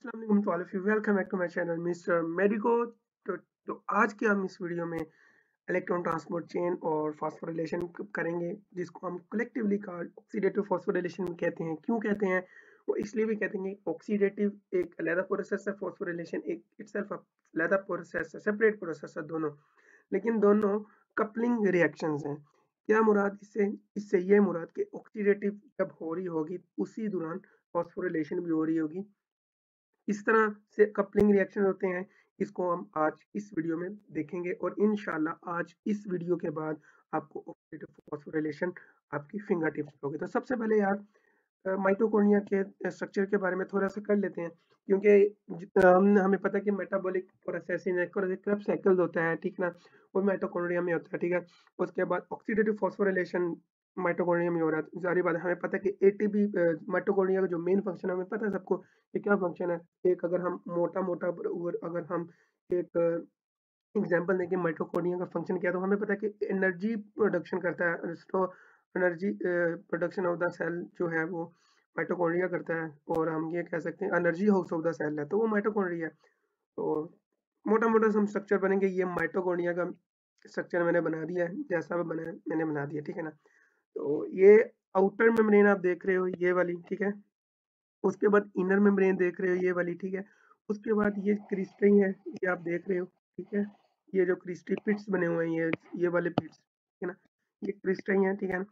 अस्सलाम वालेकुम to all of you. Welcome back to my channel mister medico. तो आज के हम इस वीडियो में इलेक्ट्रॉन ट्रांसपोर्ट चेन और फास्फोरिलेशन करेंगे, जिसको हम कलेक्टिवली ऑक्सीडेटिव फास्फोरिलेशन भी कहते हैं। क्यों कहते हैं? वो इसलिए भी कहते हैं कि ऑक्सीडेटिव एक अलग प्रोसेस है, फास्फोरिलेशन एक इटसेल्फ अलग प्रोसेस है, सेपरेट प्रोसेस है दोनों, लेकिन दोनों कपलिंग रिएक्शंस हैं। क्या मुराद इससे? इससे ये मुराद कि ऑक्सीडेटिव जब हो रही होगी उसी दौरान फास्फोरिलेशन भी हो रही होगी। इस तरह से कपलिंग रिएक्शन होते हैं। इसको हम आज इस वीडियो में देखेंगे और इंशाल्लाह आज इस वीडियो के बाद आपको ऑक्सीडेटिव फॉस्फोरिलेशन आपकी फिंगर टिप्स पे होगी। तो सबसे पहले यार माइटोकॉन्ड्रिया के स्ट्रक्चर के बारे में थोड़ा सा कर लेते हैं, क्योंकि हमें पता है कि मेटाबॉलिक प्रोसेसिंग क्रेब्स साइकिल होता है, ठीक ना? वो माइटोकॉन्ड्रिया में होता है, ठीक है। उसके बाद ऑक्सीडेटिव फॉस्फोरिलेशन माइटोकॉन्ड्रिया में हो रहा है। जारी बात है, हमें पता है कि एटीपी माइटोकॉन्ड्रिया का जो मेन फंक्शन है हमें पता है सबको, ये क्या फंक्शन है। एक अगर हम मोटा-मोटा अगर हम एक एग्जांपल दें कि माइटोकॉन्ड्रिया का फंक्शन क्या है, तो हमें पता है कि एनर्जी प्रोडक्शन करता है। Energy production of the cell जो है वो माइटोकॉन्ड्रिया करता है, और हम ये कह सकते हैं energy house of the cell है, तो वो माइटोकॉन्ड्रिया है। तो मोटा-मोटा हम स्ट्रक्चर बनेंगे, ये माइटोकॉन्ड्रिया का स्ट्रक्चर मैंने बना दिया है, जैसा भी बना है मैंने बना दिया, ठीक है ना? तो ये आउटर मेम्ब्रेन आप देख रहे हो, ये वाली, ठीक है। उसके बाद इनर मेम्ब्रेन देख रहे हो, ये वाली, ठीक है। उसके बाद ये क्रिस्टल है, ये आप देख रहे हो, ठीक है। ये जो क्रिस्टल पिट्स बने हुए हैं, ये वाले पिट्स, ठीक है ना, ये क्रिस्टल है, ठीक है ना।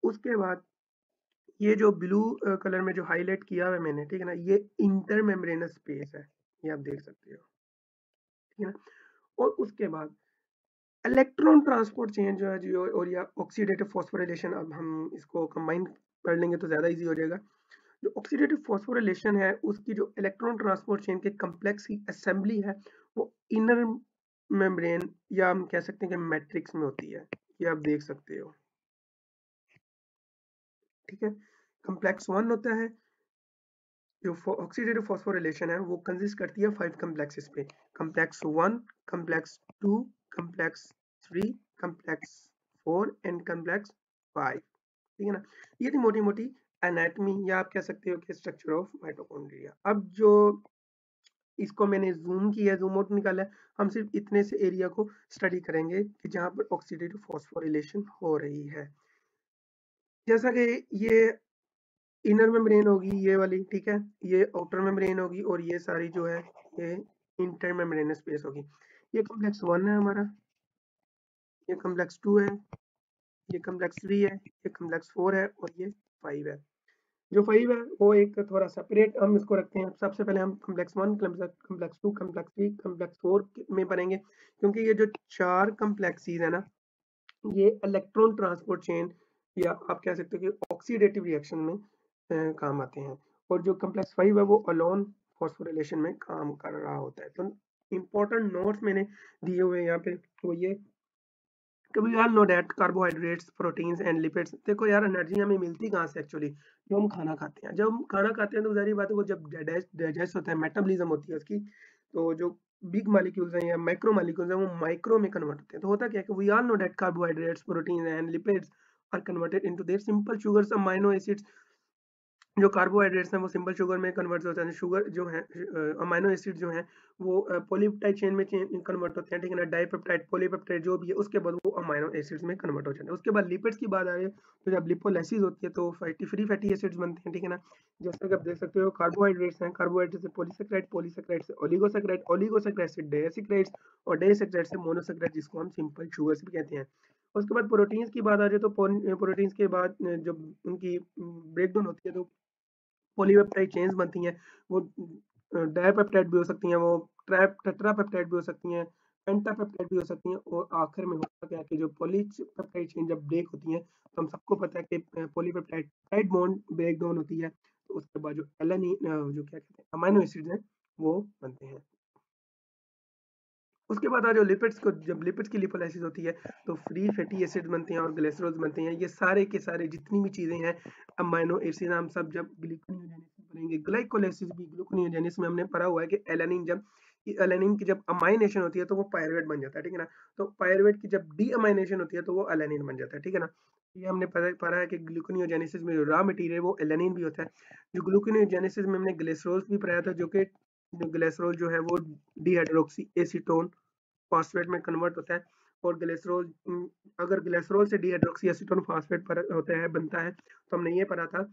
उसके बाद ये जो ब्लू कलर में जो हाईलाइट किया हुआ है मैंने, ठीक है ना, ये इंटर मेम्ब्रेनस स्पेस है, ये आप देख सकते हो, ठीक है ना। और उसके बाद इलेक्ट्रॉन ट्रांसपोर्ट चेन जो है जी, और या ऑक्सीडेटिव फॉस्फोरिलेशन, अब हम इसको कंबाइन कर लेंगे तो ज्यादा इजी हो जाएगा। जो ऑक्सीडेटिव फॉस्फोरिलेशन है उसकी जो इलेक्ट्रॉन ट्रांसपोर्ट चेन के कम्प्लेक्स की असेंबली है, वो इनर मेम्ब्रेन या हम कह सकते हैं कि मैट्रिक्स में होती है, ये आप देख सकते हो, ठीक है। कम्प्लेक्स वन होता है। जो ऑक्सीडेटिव फॉस्फोरिलेशन है वो कंसिस्ट करती है 5 कम्प्लेक्सेस पे। Complex one, complex two, complex three, complex four and complex five, ठीक है ना। ये थी मोटी मोटी एनाटमी, या आप कह सकते हो कि स्ट्रक्चर ऑफ माइटोकॉन्ड्रिया। अब जो इसको मैंने ज़ूम किया, ज़ूम आउट निकाला है, हम सिर्फ इतने से एरिया को स्टडी करेंगे कि जहाँ पर ऑक्सीडेटिव फॉस्फोरिलेशन हो रही है। जैसा कि ये इनर मेम्ब्रेन होगी ये वाली, ठीक है। ये आउटर मेम्ब्रेन होगी और ये सारी जो है ये इंटर मेम्ब्रेनस स्पेस होगी। ये कॉम्प्लेक्स वन है हमारा, ये कॉम्प्लेक्स टू है, ये कॉम्प्लेक्स थ्री है, ये कॉम्प्लेक्स फोर है और ये फाइव है। जो 5 है वो एक थोड़ा सेपरेट हम इसको रखते हैं। सबसे पहले हम कॉम्प्लेक्स 1, कॉम्प्लेक्स 2, कॉम्प्लेक्स 3, कॉम्प्लेक्स 4 में पढ़ेंगे, क्योंकि ये जो 4 कॉम्प्लेक्सेस है ना, ये इलेक्ट्रॉन ट्रांसपोर्ट चेन या आप कह सकते हो कि ऑक्सीडेटिव रिएक्शन में काम आते हैं। और जो कॉम्प्लेक्स 5 है वो अलोन फॉस्फोरिलेशन में काम कर रहा होता है। तो इंपॉर्टेंट नोट्स मैंने दिए हुए हैं यहाँ पे, वो ये कि we all know that carbohydrates, proteins and lipids. देखो यार, एनर्जी हमें मिलती कहाँ से एक्चुअली? जो हम खाना खाते हैं। जब हम खाना खाते हैं तो ज़ाहिर बात है वो जब डाइजेस्ट होता है, मेटाबॉलिज्म होती है उसकी, तो जो बिग मॉलिक्यूल्स हैं या माइक्रो मॉलिक्यूल्स हैं वो माइक्रो में कन्वर्ट होते हैं। तो होता क्या है कि we all know that carbohydrates, proteins and lipids are converted into their simple sugars, amino acids. जो कार्बोहाइड्रेट्स हैं वो सिंपल शुगर में कन्वर्ट होते हैं। शुगर जो है अमाइनो एसिड जो हैं वो पॉलीपेप्टाइड चेन में कन्वर्ट होते हैं, ठीक है ना। डाइपेप्टाइड, पॉलीपेप्टाइड जो भी है, उसके बाद वो अमाइनो एसिड्स में कन्वर्ट हो जाते हैं। उसके बाद लिपिड्स की बात आ रही है, तो जब लिपोलाइसिस होती है तो फ्री फैटी एसिड्स बनते हैं, ठीक है ना। जैसे कि आप देख सकते हो कार्बोहाइड्रेट्स हैं, कार्बोहाइड्रेट से पॉलीसेकेराइड, पॉलीसेकेराइड से ओलिगोसेकेराइड, ओलिगोसेकेराइड से डाइसेकेराइड्स और डाइसेकेराइड से मोनोसेकेराइड, जिसको हम सिंपल शुगर्स भी कहते हैं। उसके बाद प्रोटीन्स की बात आ रही है, तो प्रोटीन्स के बाद जब उनकी ब्रेकडाउन होती है तो पॉलीपेप्टाइड चेन्स बनती हैं। वो डाइपेप्टाइड भी हो सकती हैं, वो टेट्रापेप्टाइड भी हो सकती हैं, पेंटापेप्टाइड भी हो सकती हैं, और आखिर में होता क्या है कि जो पॉलीपेप्टाइड चेन जब ब्रेक होती हैं तो हम सबको पता है कि polypeptide tide bond break down होती है, तो उसके बाद जो एलानिन जो क्या कहते हैं अमीनो एसिड्स हैं वो बनते हैं। उसके बाद जो लिपिड्स को, जब लिपिड्स की लिपोलाइसिस होती है तो फ्री फैटी एसिड बनते हैं और ग्लिसरॉल्स बनते हैं। ये सारे के सारे जितनी भी चीजें हैं अमाइनो एसिड, हम सब जब ग्लूकोनियोजेनेसिस पढ़ेंगे, ग्लाइकोलाइसिस भी ग्लूकोनियोजेनेसिस में हमने पढ़ा हुआ है कि एलानिन जब एलानिन की जब अमाइनेशन होती है तो वो पायरुवेट बन जाता है, ठीक है ना। तो पायरुवेट की जब डी अमाइनेशन होती है तो वो एलानिन बन जाता है, ठीक है ना। ये हमने पढ़ा है कि ग्लूकोनियोजेनेसिस में जो रॉ मटेरियल वो एलानिन भी होता है। जो ग्लूकोनियोजेनेसिस में हमने ग्लिसरॉल्स भी पढ़ाया था, जो कि ग्लिसरॉल जो है वो डिहाइड्रोक्सी एसीटोन फॉस्फेट में कन्वर्ट होता है, और ग्लिसरॉल अगर ग्लिसरॉल से डिहाइड्रोक्सी एसीटोन फॉस्फेट पर होता है बनता है, तो हमने ये पढ़ा था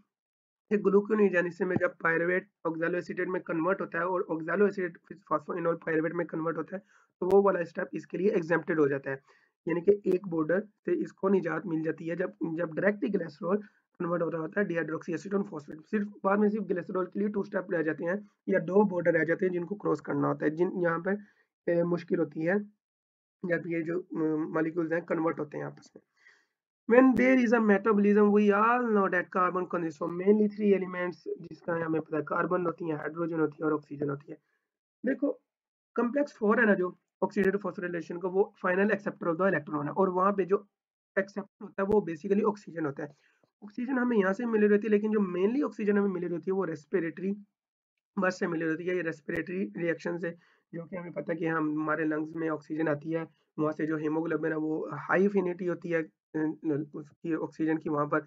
कि ग्लूकोनियोजेनेसिस में जब पायरुवेट ऑक्सैलो एसीटेट में कन्वर्ट होता है और ऑक्सैलो एसीटेट फॉस्फोइनोल पायरुवेट में कन्वर्ट होता है, तो वो वाला स्टेप इसके लिए एग्जेम्प्टेड हो जाता है, यानी कि एक बॉर्डर से इसको निजात मिल जाती है जब जब डायरेक्टली ग्लिसरॉल कन्वर्ट हो रहा होता है डिहाइड्रोक्सी एसीटोन फॉस्फेट। सिर्फ बाद में सिर्फ ग्लिसरॉल के लिए 2 स्टेप रह जाते हैं या 2 बॉर्डर रह जाते हैं जिनको क्रॉस करना होता है, जिन यहाँ पर मुश्किल होती है जब ये जो मॉलिक्यूल्स हैं कन्वर्ट होते हैं आपस में। When there is a metabolism, we all know that carbon consists of mainly 3 elements, जिसका हमें पता है कार्बन होती है, हाइड्रोजन होती है और ऑक्सीजन होती है। देखो कॉम्प्लेक्स 4 है ना जो ऑक्सीडेटिव फॉस्फोराइलेशन का, वो final acceptor of the electron है, और वहाँ पे जो एक्सेप्टर होता है वो बेसिकली ऑक्सीजन होता है। ऑक्सीजन हमें यहाँ से मिली रहती है, लेकिन जो मेनली ऑक्सीजन हमें मिली रहती है वो रेस्पिरेटरी बस से मिली रहती है, ये रेस्पिरेटरी रिएक्शन से, जो कि हमें पता है कि हम हमारे लंग्स में ऑक्सीजन आती है, वहाँ से जो हीमोग्लोबिन है वो हाई एफिनिटी होती है उसकी ऑक्सीजन की वहाँ पर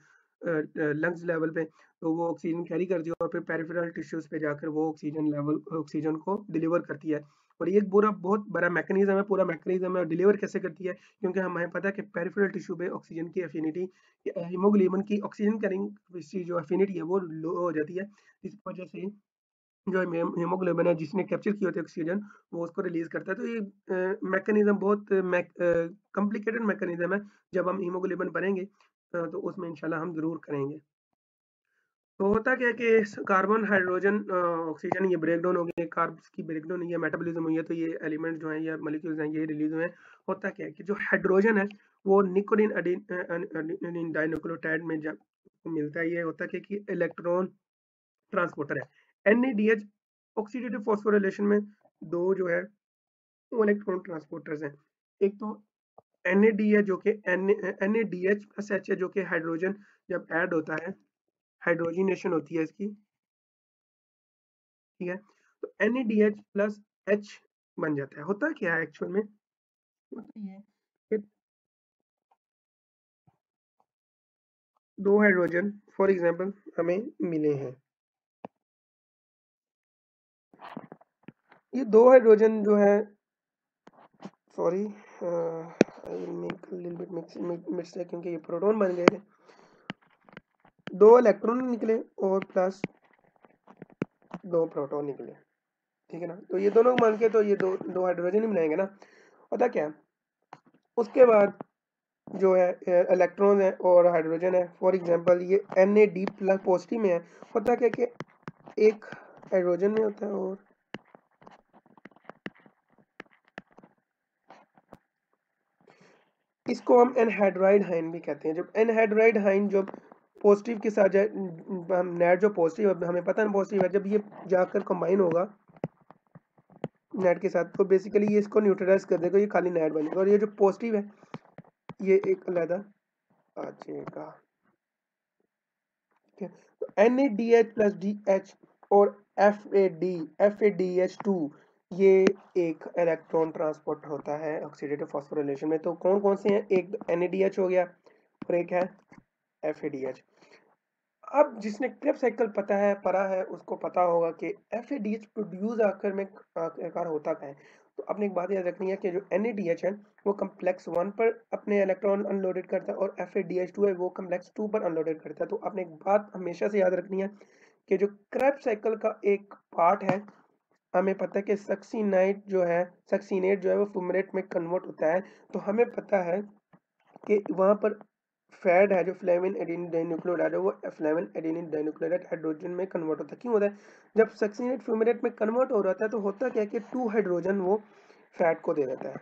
लंग्स लेवल पे, तो वो ऑक्सीजन कैरी करती है और फिर पेरिफेरल टिश्यूज पे जाकर वो ऑक्सीजन लेवल ऑक्सीजन को डिलीवर करती है। और ये एक पूरा बहुत बड़ा मैकेनिज्म है, पूरा मैकेनिज्म है। डिलीवर कैसे करती है, क्योंकि हमें पता है कि पेरिफेरल टिश्यू पे ऑक्सीजन की एफिनिटी, हीमोग्लोबिन की ऑक्सीजन कैरिंग जो एफिनिटी है वो लो हो जाती है, इस वजह से जो हीमोग्लोबिन है जिसने कैप्चर की होती है ऑक्सीजन, वो उसको रिलीज करता है। तो ये मैकेनिज्म बहुत कॉम्प्लिकेटेड मैकेनिज्म है। जब हम हीमोग्लोबिन भरेंगे तो उसमें इंशाल्लाह हम जरूर करेंगे। तो होता क्या है कि कार्बन हाइड्रोजन ऑक्सीजन ये ब्रेक डाउन हो गए, कार्ब्स की ब्रेक डाउन हुई है, मेटाबॉलिज्म हुई है, तो ये एलिमेंट जो है या मॉलिक्यूल्स हैं ये रिलीज हुए हैं। होता क्या है कि जो हाइड्रोजन है वो निकोटीन एडेनिन डाइन्यूक्लियोटाइड में जब मिलता है, ये होता है कि इलेक्ट्रॉन ट्रांसपोर्टर है। NADH ऑक्सीडेटिव फॉस्फोराइलेशन में दो जो है वो इलेक्ट्रॉन ट्रांसपोर्टर्स हैं। एक तो NAD है जो कि NADH प्लस H है, जो कि हाइड्रोजन जब ऐड होता है हाइड्रोजिनेशन होती है इसकी, ठीक है, तो NADH प्लस H बन जाता है। होता क्या है एक्चुअल में, होता ये है कि दो हाइड्रोजन फॉर एग्जांपल हमें मिले हैं, ये दो हाइड्रोजन जो है, sorry I will make a little bit mistake, क्योंकि ये प्रोटॉन बन गए थे, दो इलेक्ट्रॉन निकले और प्लस दो प्रोटॉन निकले, ठीक है ना। तो ये दोनों मान के तो ये दो दो हाइड्रोजन ही बनाएंगे ना। होता क्या है उसके बाद जो है इलेक्ट्रॉन है और हाइड्रोजन है, फॉर एग्जांपल ये NAD प्लस पॉजिटिव में है। होता क्या कि एक हाइड्रोजन में होता है और इसको हम एनहाइड्राइड हाइन भी कहते हैं। जब एनहाइड्राइड हाइन जब पॉजिटिव के साथ जाए, हम नेट जो पॉजिटिव है हमें पता है पॉजिटिव है, जब ये जाकर कंबाइन होगा नेट के साथ, तो बेसिकली ये इसको न्यूट्रलाइज कर देगा, ये खाली नेट बनेगा, और ये जो पॉजिटिव है ये एक अलग आ जाएगा, ठीक है। तो NADH प्लस DH और FADH2 ये एक इलेक्ट्रॉन ट्रांसपोर्ट होता है ऑक्सीडेटिव फॉस्फोराइलेशन में। तो कौन कौन से हैं, एक NADH हो गया और एक है FADH। अब जिसने क्रेब्स साइकिल पता है पढ़ा है उसको पता होगा कि FADH प्रोड्यूस आखिर में आखिरकार होता क्या है। तो अपने एक बात याद रखनी है कि जो NADH है वो कम्प्लेक्स 1 पर अपने इलेक्ट्रॉन अनलोडेड करता है, और FADH2 है वो कम्प्लेक्स 2 पर अनलोडेड करता है। तो आपने एक बात हमेशा से याद रखनी है कि जो क्रेब्स साइकिल का एक पार्ट है, हमें पता है कि सक्सीनेट जो है वो फ्यूमेरेट में कन्वर्ट होता है। तो हमें पता है कि वहाँ पर फैट है जो फ्लेविन एडेनिन डाइन्यूक्लियोटाइड है, वो फ्लेविन एडेनिन डाइन्यूक्लियोटाइड हाइड्रोजन में कन्वर्ट होता है। क्यों होता है, जब सक्सीनेट फ्यूमेरेट में कन्वर्ट हो रहा है तो होता क्या है कि 2 हाइड्रोजन वो फैट को दे देता है,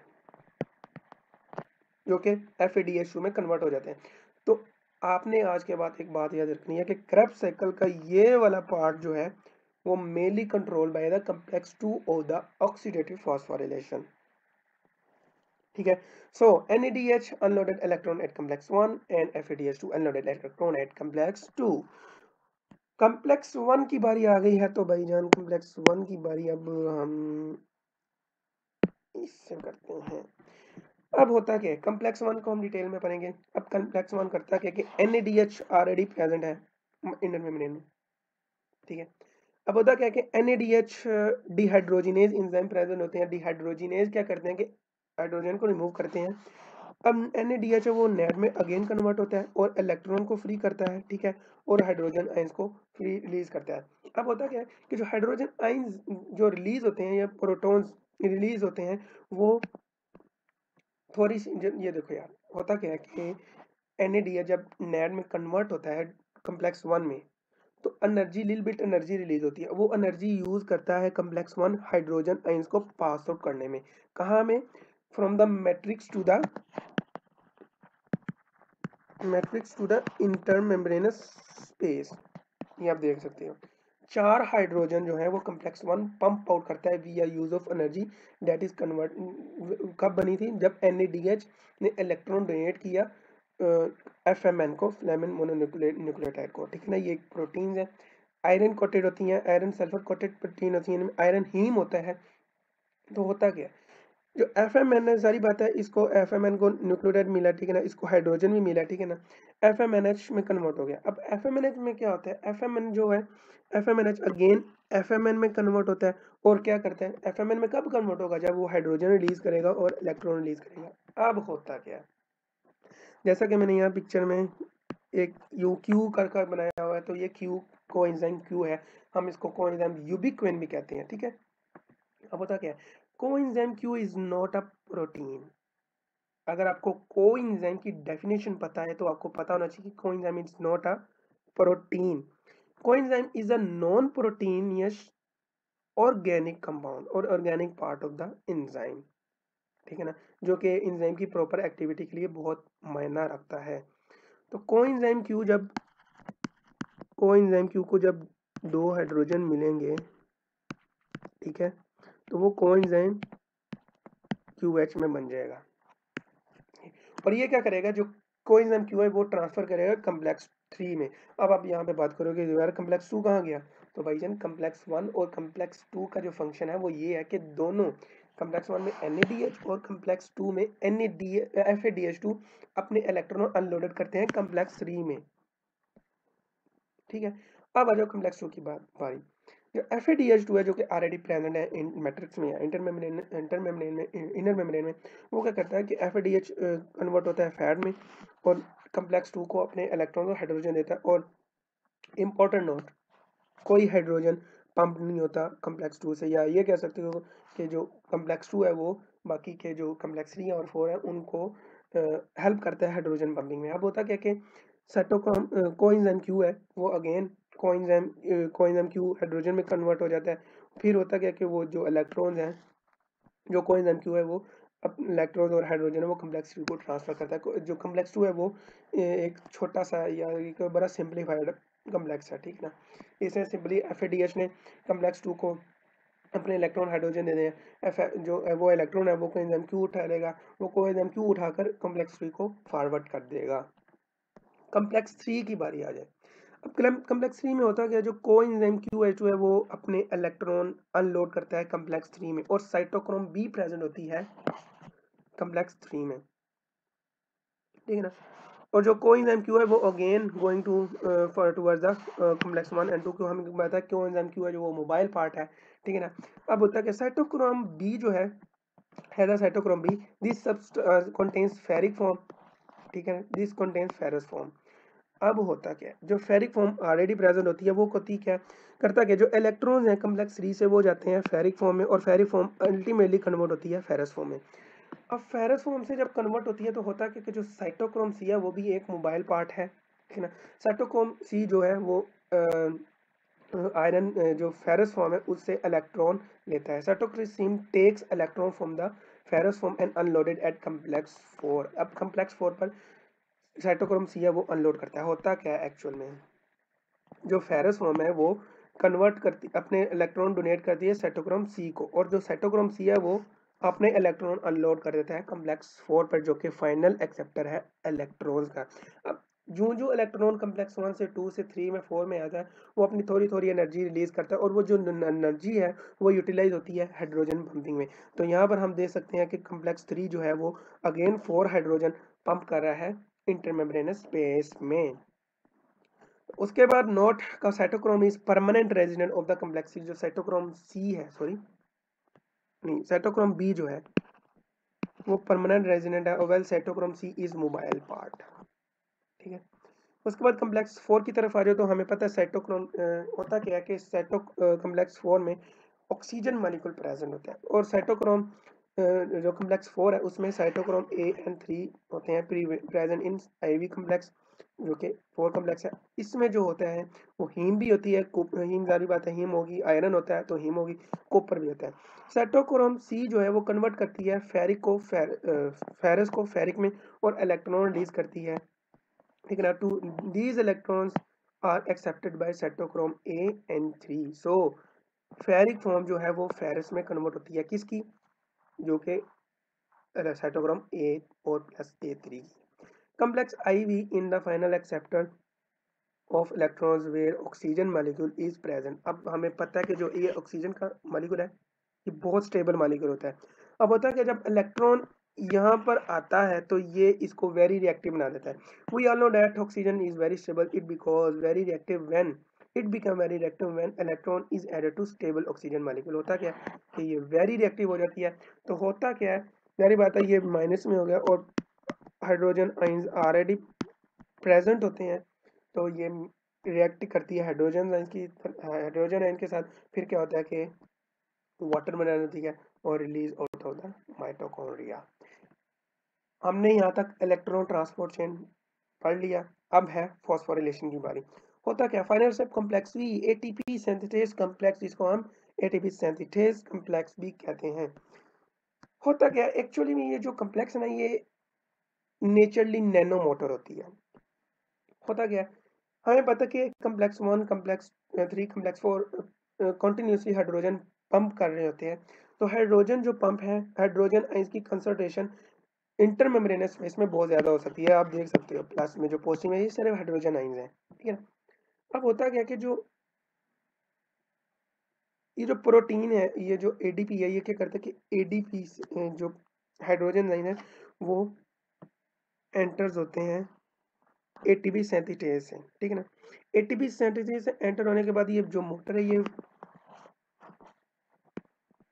जो कि FADH2 में कन्वर्ट हो जाते हैं। तो आपने आज के बाद एक बात याद रखनी है कि क्रेब्स साइकिल का ये वाला पार्ट जो है वो mainly control by the complex 2 of the oxidative phosphorylation, ठीक है। So NADH unloaded electron at complex 1 and FADH2 unloaded electron at complex 2। Complex 1 की बारी आ गई है, तो भाईजान कम्प्लेक्स 1 की बारी अब हम इससे करते हैं। अब होता क्या है कम्प्लेक्स 1 को हम डिटेल में पढ़ेंगे। अब कम्प्लेक्स 1 करता क्या है कि NADH ऑलरेडी प्रेजेंट है इंडियन मेम्ब्रेन में, ठीक है। अब होता क्या है कि NADH डिहाइड्रोजिनेज एंजाइम प्रेजेंट होते हैं। डिहाइड्रोजिनेज क्या करते हैं कि हाइड्रोजन को रिमूव करते हैं। अब NADH है वो नेट में अगेन कन्वर्ट होता है और इलेक्ट्रॉन को फ्री करता है, ठीक है, और हाइड्रोजन आयंस को फ्री रिलीज करता है। अब होता क्या है कि जो हाइड्रोजन आयंस जो रिलीज होते हैं या प्रोटॉन्स रिलीज होते हैं वो थोड़ी सी ये देखो यार, होता क्या है कि NADH जब नेट में कन्वर्ट होता है कम्प्लेक्स 1 में, तो एनर्जी लिल बिट एनर्जी रिलीज होती है। वो एनर्जी यूज करता है कम्प्लेक्स 1 हाइड्रोजन आयंस को पास आउट करने में। कहाँ में? From the matrix to the intermembranous space. ये आप देख सकते हो 4 हाइड्रोजन जो है वो कम्प्लेक्स 1 पंप आउट करता है विया use of energy that is convert. कब बनी थी? जब NADH ने इलेक्ट्रॉन डोनेट किया FMN को, फ्लेमिन मोनोन्यूक्लियोटाइड को, ठीक है ना। ये प्रोटीन्स है, आयरन कोटेड होती हैं, आयरन सल्फर कोटेड प्रोटीन होती है, इनमें आयरन हीम होता है। तो होता क्या है, जो FMN है, सारी बात है, इसको FMN को न्यूक्लियोटाइड मिला, ठीक है ना, इसको हाइड्रोजन भी मिला, ठीक है ना, FMNH में कन्वर्ट हो गया। अब FMNH में क्या होता है, FMN जो है FMNH अगेन FMN में कन्वर्ट होता है और क्या करता है, FMN में कब कन्वर्ट होगा? जब वो हाइड्रोजन रिलीज करेगा और इलेक्ट्रॉन रिलीज करेगा। अब होता क्या है, जैसा कि मैंने यहाँ पिक्चर में एक यू क्यू कर बनाया हुआ है, तो ये क्यू कोएंजाइम क्यू है, हम इसको कोएंजाइम यूबिक्विन भी कहते हैं, ठीक है। अब होता क्या है, coenzyme Q is not a protein. अगर आपको कोएंजाइम की डेफिनेशन पता है तो आपको पता होना चाहिए कि coenzyme is not a protein. Coenzyme is a non proteinous organic compound और organic part of the enzyme, ठीक है ना, जो कि एंजाइम की प्रॉपर एक्टिविटी के लिए बहुत मायना रखता है। तो कोएंजाइम क्यू को जब 2 हाइड्रोजन मिलेंगे, ठीक है, तो वो कोएंजाइम QH में बन जाएगा। और ये क्या करेगा, जो कोएंजाइम क्यू है वो ट्रांसफर करेगा कम्प्लेक्स 3 में। अब आप यहाँ पे बात करोगे यार कम्प्लेक्स 2 कहाँ गया, तो भाईजान कम्प्लेक्स 1 और कम्प्लेक्स 2 का जो फंक्शन है वो ये है कि दोनों कम्प्लेक्स 1 में NADH और कम्प्लेक्स 2 में FADH2 अपने इलेक्ट्रॉन अनलोडेड करते हैं कम्प्लेक्स 3 में, ठीक है। अब आ जाओ कम्प्लेक्स 2 की बारी। जो FADH2 है जो कि ऑलरेडी प्रेजेंट है इन मैट्रिक्स में, इंटरमेम्ब्रेन में, इनर मेम्ब्रेन में, वो क्या करता है कि FADH कन्वर्ट होता है फैट में और कम्प्लेक्स 2 को अपने इलेक्ट्रॉन को हाइड्रोजन देता है। और इम्पोर्टेंट नोट, कोई हाइड्रोजन पंप नहीं होता कम्प्लेक्स 2 से, या ये कह सकते हो कि जो कम्प्लेक्स 2 है वो बाकी के जो कम्प्लेक्स 3 और 4 है उनको हेल्प करता है हाइड्रोजन पंपिंग में। अब होता क्या कि साइटोक्रोम कोएंजाइम क्यू है वो अगेन कोएंजाइम क्यू हाइड्रोजन में कन्वर्ट हो जाता है। फिर होता क्या कि वो जो इलेक्ट्रॉन्स हैं, जो कोएंजाइम क्यू है वो इलेक्ट्रॉन्स और हाइड्रोजन है वो कम्प्लेक्स 2 को ट्रांसफर करता है। जो कम्प्लेक्स 2 है वो एक छोटा सा या एक बड़ा सिंप्लीफाइड कम्प्लेक्स है, ठीक है ना। इसमें सिंपली FADH ने कम्प्लेक्स 2 को अपने इलेक्ट्रॉन हाइड्रोजन दे दें, जो वो इलेक्ट्रॉन है वो कोएंजाइम क्यू उठा लेगा, वो कोएंजाइम क्यू उठाकर कम्प्लेक्स 3 को फॉरवर्ड कर देगा। कम्प्लेक्स 3 की बारी आ जाए। अब कम्प्लेक्स 3 में होता क्या है, जो कोएंजाइम QH2 है वो अपने इलेक्ट्रॉन अनलोड करता है कम्प्लेक्स 3 में और साइटोक्रोम B प्रेजेंट होती है कम्प्लेक्स 3 में, ठीक है ना। और जो कोएंजाइम क्यू है वो again going to for towards the complex 1 and 2 क्यों हमें पता है कोएंजाइम क्यू है जो वो मोबाइल पार्ट है, ठीक है ना। अब होता है कि साइटोक्रोम बी जो है the cytochrome B this contains ferric form, ठीक है, दिस कंटेन्स फेरस फॉर्म। अब होता क्या है, जो फेरिक फॉर्म ऑलरेडी प्रेजेंट होती है वो होती क्या करता क्या, जो इलेक्ट्रॉन्स हैं कम्प्लेक्स 3 से वो जाते हैं फेरिक फॉर्म में और फेरिक फॉर्म अल्टीमेटली कन्वर्ट होती है फेरस फॉर्म में। अब फेरस फॉर्म से जब कन्वर्ट होती है तो होता है कि जो साइटोक्रोम सी है वो भी एक मोबाइल पार्ट है, ठीक है ना। साइटोक्रोम सी जो है वो आयरन जो फेरस फॉर्म है उससे इलेक्ट्रॉन लेता है। Cytochrome takes electron from the ferrous form and unloaded at complex 4। अब कम्प्लेक्स 4 पर साइटोक्रोम सी है वो अनलोड करता है। होता क्या है एक्चुअल में, जो फेरस फॉर्म है वो कन्वर्ट करती अपने इलेक्ट्रॉन डोनेट करती है साइटोक्रोम सी को, और जो साइटोक्रोम सी है वो अपने इलेक्ट्रॉन अनलोड कर देता है कम्प्लेक्स 4 पर जो कि फाइनल एक्सेप्टर है इलेक्ट्रॉन्स का। अब जो जो इलेक्ट्रॉन कम्प्लेक्स 1 से 2 से 3 में 4 में आता है वो अपनी थोड़ी थोड़ी एनर्जी रिलीज करता है और वो जो एनर्जी है वो यूटिलाइज होती है हाइड्रोजन पंपिंग में। तो यहाँ पर हम देख सकते हैं कि कम्प्लेक्स 3 जो है वो अगेन 4 हाइड्रोजन पंप कर रहा है इंटरमेम्ब्रेनस स्पेस में। उसके बाद नोट का cytochrome is permanent resident of the complex, जो साइटोक्रोम सी है, सॉरी नहीं, साइटोक्रोम बी जो है वो परमानेंट रेजिडेंट है, well cytochrome C is mobile part. ठीक है, उसके बाद कम्प्लेक्स 4 की तरफ आ जाओ तो हमें पता है साइटोक्रोम होता क्या है कि कम्प्लेक्स 4 में ऑक्सीजन मॉलिक्यूल प्रेजेंट होता है, और साइटोक्रोम जो कम्प्लेक्स 4 है उसमें साइटोक्रोम ए एंड 3 होते हैं प्रेजेंट इन आईवी कम्प्लेक्स, जो कि 4 कम्प्लेक्स है। इसमें जो होता है वो हीम भी होती है, हीम जारी बात है, हीम होगी, आयरन होता है तो हीम होगी, कॉपर भी होता है। साइटोक्रोम सी जो है वो कन्वर्ट करती है फेरस को फेरिक में, और इलेक्ट्रॉन रिलीज करती है। ठीक है ना, two these electrons are accepted by cytochrome A and 3। So ferric form जो है वो फेरस में कन्वर्ट होती है, किसकी, जो कि साइटोक्रोम ए और plus A3. complex IV in the final acceptor of electrons where oxygen molecule is present। अब हमें पता है कि जो ये ऑक्सीजन का मॉलिक्यूल है ये बहुत स्टेबल मॉलिक्यूल होता है। अब होता है कि जब इलेक्ट्रॉन यहाँ पर आता है तो ये इसको वेरी रिएक्टिव बना देता है। We all know that oxygen is very stable, it because very reactive when it become very reactive when electron is added to stable oxygen molecule. होता क्या है कि ये वेरी रिएक्टिव हो जाती है, तो होता क्या है, मेरी बात है, ये माइनस में हो गया और हाइड्रोजन आइंस ऑलरेडी प्रेजेंट होते हैं, तो ये रिएक्ट करती है हाइड्रोजन आयन के साथ। फिर क्या होता है कि वाटर बना देती है और release out of the mitochondria. हमने यहाँ तक इलेक्ट्रॉन ट्रांसपोर्ट चेन पढ़ लिया, अब है फॉस्फोरिलेशन की बारी। होता क्या, final step complex B ATP synthetase complex, जिसको हम एटीपी सिंथेटेज कॉम्प्लेक्स भी कहते हैं। होता क्या, एक्चुअली में ये जो कॉम्प्लेक्स है ना, ये नेचुरली नैनो मोटर होती है। होता क्या, हमें पता कि complex 1 complex 3 complex 4 continuously hydrogen pump कर रहे होते हैं। तो हाइड्रोजन जो पंप है, हाइड्रोजन आइंस की कंसंट्रेशन इंटरमेम्ब्रेनस स्पेस में बहुत ज्यादा हो सकती है। आप देख सकते हो प्लस में जो पॉजिटिव में ये सारे हाइड्रोजन आइंस हैं। ठीक है, अब होता क्या कि जो ये जो प्रोटीन है, ये जो एडीपी है, ये क्या करता है कि एडीपी जो हाइड्रोजन आइन है वो एंटर्स होते हैं एटीपी सिंथेटेज से। ठीक है ना, एटीपी सिंथेटेज से एंटर होने के बाद ये जो मोटर है ये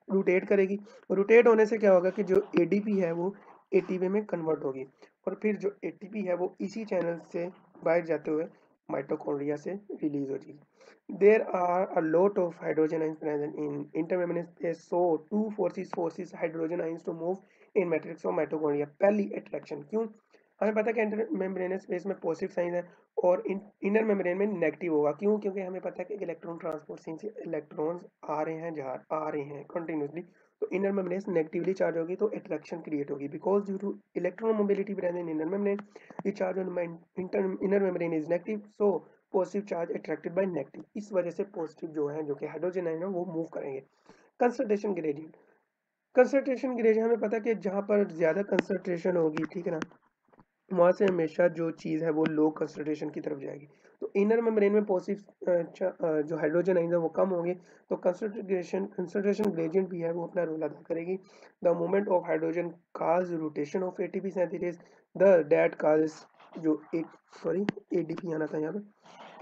रोटेट करेगी। रोटेट होने से क्या होगा कि जो एडीपी है वो एटीपी में कन्वर्ट होगी, और फिर जो एटीपी है वो इसी चैनल से बाहर जाते हुए माइटोकॉन्ड्रिया से रिलीज हो जाएगी। There are a lot of hydrogen ions present in intermembranous space, so two forces hydrogen ions to move in matrix of mitochondria. पहली अट्रैक्शन क्यों, हमें पता है कि इंटर मेम्ब्रेनस स्पेस में पॉजिटिव साइन है और इनर मेम्ब्रेन में नेगेटिव होगा। क्यों, क्योंकि हमें पता है कि इलेक्ट्रॉन ट्रांसपोर्ट से इलेक्ट्रॉन्स आ रहे हैं, जहाँ आ रहे हैं कंटिन्यूसली, तो इनर मेम्ब्रेन नेगेटिवली चार्ज होगी तो अट्रैक्शन क्रिएट होगी। Because due two electron mobility present in inner membrane, the charge on inner membrane is negative, so positive charge attracted by negative. इस वजह से पॉजिटिव जो है, जो कि हाइड्रोजन है ना, वो मूव करेंगे। कंसंट्रेशन ग्रेडियंट, कंसंट्रेशन ग्रेडियंट हमें पता है कि जहाँ पर ज्यादा कंसंट्रेशन होगी, ठीक है ना, वहां से हमेशा जो चीज़ है वो लो कंसंट्रेशन की तरफ जाएगी। तो इनर मेम्ब्रेन में पॉजिटिव जो हाइड्रोजन आइंस है वो कम होंगे, तो कंसंट्रेशन ग्रेडियंट भी है वो अपना रोल अदा करेगी। The moment of hydrogen cause rotation of ATP synthesis, the that cause जो एक सॉरी एडीपी आना था यहाँ पे,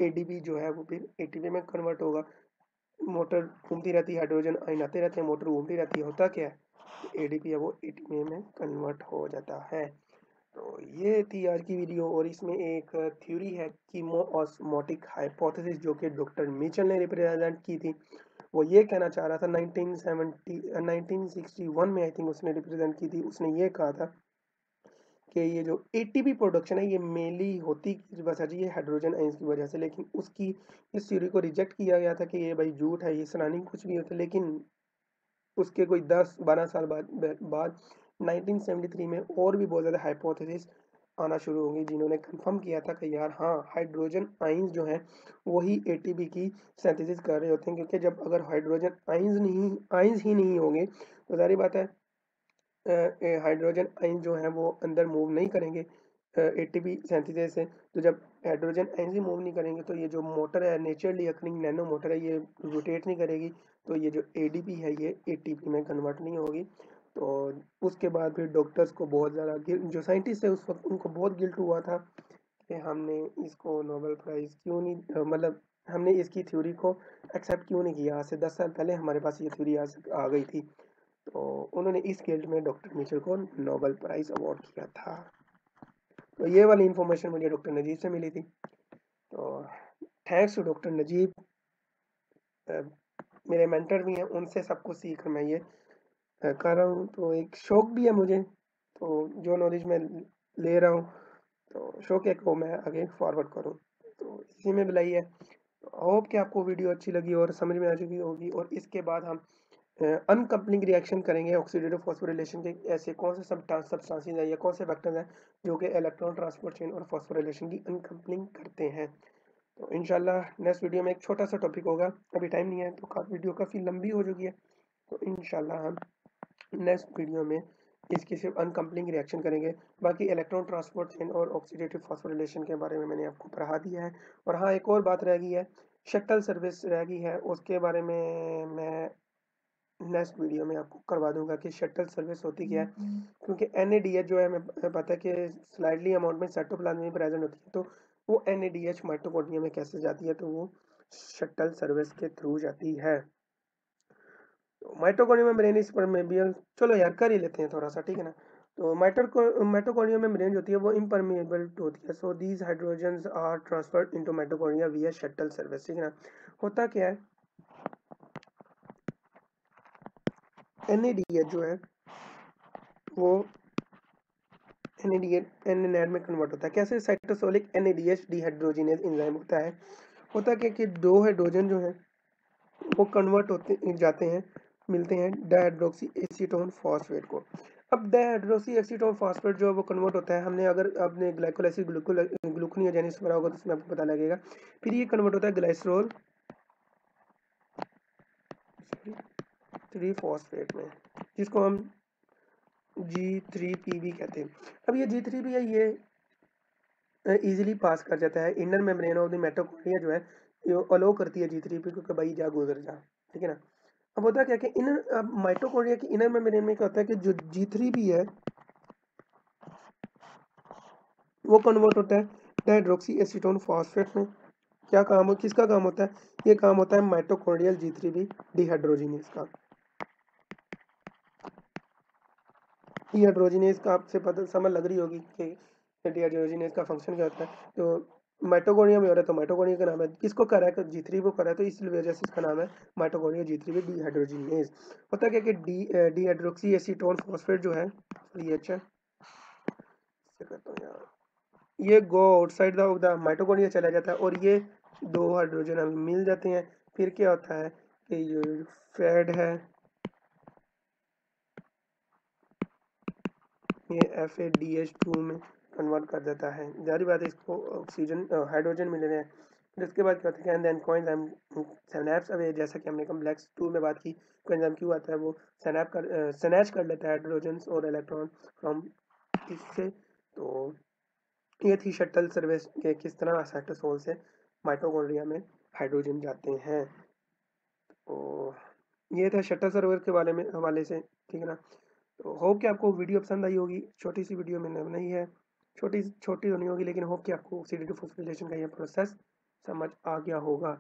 एडीपी जो है वो फिर एटीपी में कन्वर्ट होगा। मोटर घूमती रहती है, हाइड्रोजन आयन आते रहते हैं, मोटर घूमती रहती है, होता क्या है, एडीपी है वो एटीपी में कन्वर्ट हो जाता है। तो ये थी आज की वीडियो, और इसमें एक थ्योरी है कीमोऑस्मोटिक हाइपोथेसिस, जो कि डॉक्टर मिचेल ने रिप्रेजेंट की थी। वो ये कहना चाह रहा था 1961 में आई थिंक उसने रिप्रेजेंट की थी। उसने ये कहा था कि ये जो एटीपी प्रोडक्शन है ये मेनली होती किस वजह से, ये हाइड्रोजन आयंस की वजह से। लेकिन उसकी इस थ्योरी को रिजेक्ट किया गया था कि ये भाई झूठ है, ये सराउंडिंग कुछ भी होता है। लेकिन उसके कोई 10-12 साल बाद 1973 में और भी बहुत ज़्यादा हाइपोथेसिस आना शुरू होंगी, जिन्होंने कंफर्म किया था कि यार हाँ, हाइड्रोजन आइंस जो हैं वही एटीपी की सिंथेसिस कर रहे होते हैं। क्योंकि जब अगर हाइड्रोजन आइंस ही नहीं होंगे तो जारी बात है हाइड्रोजन आइंस जो हैं वो अंदर मूव नहीं करेंगे एटीपी सिंथेसिस से। तो जब हाइड्रोजन आइंस ही मूव नहीं करेंगे तो ये जो मोटर है, नेचुरली अकरिंग नैनो मोटर है, ये रोटेट नहीं करेगी, तो ये जो एडीपी है ये एटीपी में कन्वर्ट नहीं होगी। तो उसके बाद फिर डॉक्टर्स को बहुत ज़्यादा जो साइंटिस्ट है उस वक्त उनको बहुत गिल्ट हुआ था कि हमने इसको नोबेल प्राइज़ क्यों नहीं मतलब हमने इसकी थ्योरी को एक्सेप्ट क्यों नहीं किया। आज से 10 साल पहले हमारे पास ये थ्योरी आ गई थी, तो उन्होंने इस फील्ड में डॉक्टर मिचेल को नोबेल प्राइज़ अवार्ड किया था। तो ये वाली इंफॉर्मेशन मुझे डॉक्टर नजीब से मिली थी। तो थैंक्स टू डॉक्टर नजीब, मेरे मेंटर भी हैं, उनसे सब कुछ सीख कर मैं ये कर रहा हूँ। तो एक शौक भी है मुझे, तो जो नॉलेज मैं ले रहा हूँ तो शौक है को मैं आगे फॉरवर्ड करूँ, तो इसी में भलाई है। होप कि आपको वीडियो अच्छी लगी और समझ में आ चुकी होगी। और इसके बाद हम अनकपलिंग रिएक्शन करेंगे ऑक्सीडेटिव फॉस्फोरिलेशन के। ऐसे कौन से सब्सटेंसेस हैं या कौन से फैक्टर्स हैं जो कि इलेक्ट्रॉन ट्रांसपोर्ट चेन और फॉस्फोरिलेशन की अनकपलिंग करते हैं। तो इंशाल्लाह नेक्स्ट वीडियो में एक छोटा सा टॉपिक होगा, अभी टाइम नहीं है तो वीडियो काफ़ी लंबी हो चुकी है। तो इंशाल्लाह हम नेक्स्ट वीडियो में इसकी सिर्फ अनकपलिंग रिएक्शन करेंगे। बाकी इलेक्ट्रॉन ट्रांसपोर्ट चेन और ऑक्सीडेटिव फॉस्फोरिलेशन के बारे में मैंने आपको पढ़ा दिया है। और हाँ, एक और बात रह गई है, शटल सर्विस रह गई है, उसके बारे में मैं नेक्स्ट वीडियो में आपको करवा दूंगा कि शटल सर्विस होती क्या है। क्योंकि NADH जो है हमें पता है कि स्लाइटली अमाउंट में साइटोप्लाज्म में प्रेजेंट होती है, तो वो NADH माइटोकॉन्ड्रिया में कैसे जाती है, तो वो शटल सर्विस के थ्रू जाती है। तो माइटोकॉन्ड्रिया मेम्ब्रेन इस परमेबियल, चलो यार कर ही लेते हैं थोड़ा सा, ठीक है ना। तो माइटोकॉन्ड्रिया मेम्ब्रेन जो होती है वो इम्परमेबल होती है। So these hydrogens are transferred into mitochondria via shuttle service, ठीक है ना। होता क्या है, NADH जो है वो NAD में कन्वर्ट होता है। कैसे? साइटोसोलिक NADH डिहाइड्रोजिनेज एंजाइम होता है। होता क्या कि दो हाइड्रोजन जो है वो कन्वर्ट होते जाते हैं, मिलते हैं डाइहाइड्रोक्सी एसीटोन फॉस्फेट को। अब डाइहाइड्रोक्सी एसीटोन फॉस्फेट जो है वो कन्वर्ट होता है, हमने अगर आपने ग्लाइकोल एसिड ग्लूकोनियोजेनेसिस पढ़ा होगा तो उसमें आपको पता लगेगा। फिर ये कन्वर्ट होता है ग्लाइसरोल 3 फॉस्फेट में, जिसको हम G3PB कहते हैं। अब ये G3PB है, ये इजीली पास कर जाता है inner membrane of the mitochondria जो है, ये अलो करती है G3PB को कि भाई जा गुजर जा, ठीक है ना। अब होता क्या कि इनर, अब माइटोकॉन्ड्रिया की इनर मेम्ब्रेन में क्या होता है कि जो G3B है वो कन्वर्ट होता है डाइहाइड्रोक्सी एसीटोन फॉस्फेट में। क्या काम हो, किसका काम होता है? ये काम होता है माइटोकॉन्ड्रियल G3B डिहाइड्रोजिनेज का। डिहाइड्रोजिनेज का आपसे पता समझ लग रही होगी कि डिहाइड्रोजिनेज का फंक्शन क्या होता है। तो माइटोकॉन्ड्रिया में हो रहा है तो माइटोकॉन्ड्रिया का नाम है, किसको कर रहा है? G3 को कर रहा है, तो इस वजह से इसका नाम है माइटोकॉन्ड्रिया G3B डिहाइड्रोजिनेज। होता क्या कि डिहाइड्रोक्सी एसीटोन फॉस्फेट जो है, ये अच्छा करता हूँ यार, ये गो आउटसाइड द माइटोकॉन्ड्रिया चला जाता है और ये दो हाइड्रोजन हमें मिल जाते हैं। फिर क्या होता है कि ये फैड है, ये FADH2 में कन्वर्ट कर देता है। जारी बात है, इसको ऑक्सीजन हाइड्रोजन मिल रहे हैं। फिर उसके बाद क्या होता है, देन कोएंजाइम सिनैप्स अवे, जैसा कि हमने कॉम्प्लेक्स 2 में बात की, कोएंजाइम क्यों आता है, वो सिनैच कर लेता है हाइड्रोजन और इलेक्ट्रॉन फ्रॉम इससे। तो ये थी शटल सर्विस के किस तरह साइटोसोल से माइटोकॉन्ड्रिया में हाइड्रोजन जाते हैं। तो ये था शटल सर्वर के बारे में हवाले से, ठीक है ना। तो होप कि आपको वीडियो पसंद आई होगी। छोटी सी वीडियो मैंने बनाई है, छोटी छोटी तो नहीं होगी, लेकिन होप कि आपको ऑक्सीडेटिव फॉस्फोरिलेशन का ये प्रोसेस समझ आ गया होगा।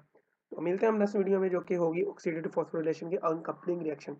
तो मिलते हैं हम नेक्स्ट वीडियो में, जो कि होगी ऑक्सीडेटिव फॉस्फोरिलेशन की अनकपलिंग रिएक्शन।